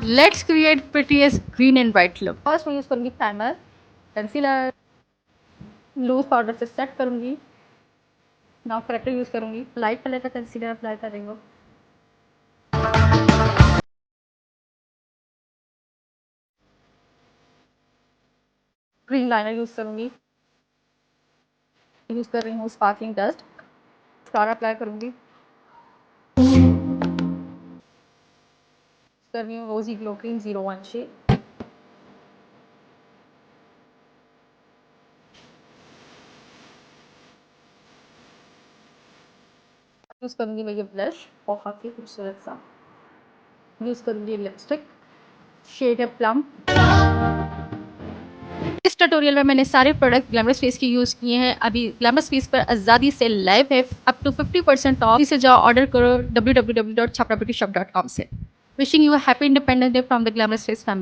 Let's create prettiest green and white look. First मैं use करूँगी primer, concealer, loose powder से set करूँगी, now character use करूँगी, light colour का concealer apply करेंगे, ग्रीन लाइनर यूज़ करूँगी, यूज़ कर रही हूँ स्पार्कलिंग डस्ट, मस्कारा अप्लाई करूँगी, कर रही हूँ रोजी ग्लो क्रीम 01 शेड, यूज़ करूँगी मैं ये ब्लश बहुत ही खूबसूरत सा, यूज़ करूँगी लिपस्टिक, शेड है प्लम। इस ट्यूटोरियल में मैंने सारे प्रोडक्ट ग्लैमरस फेस के यूज़ किए हैं। अभी ग्लैमरस फेस पर आज़ादी सेल लाइव है, अप टू 50% ऑफ। इसे जाओ ऑर्डर करो www.chaprabeautyshop.com से। Wishing you a happy independence day from the glamorous face family.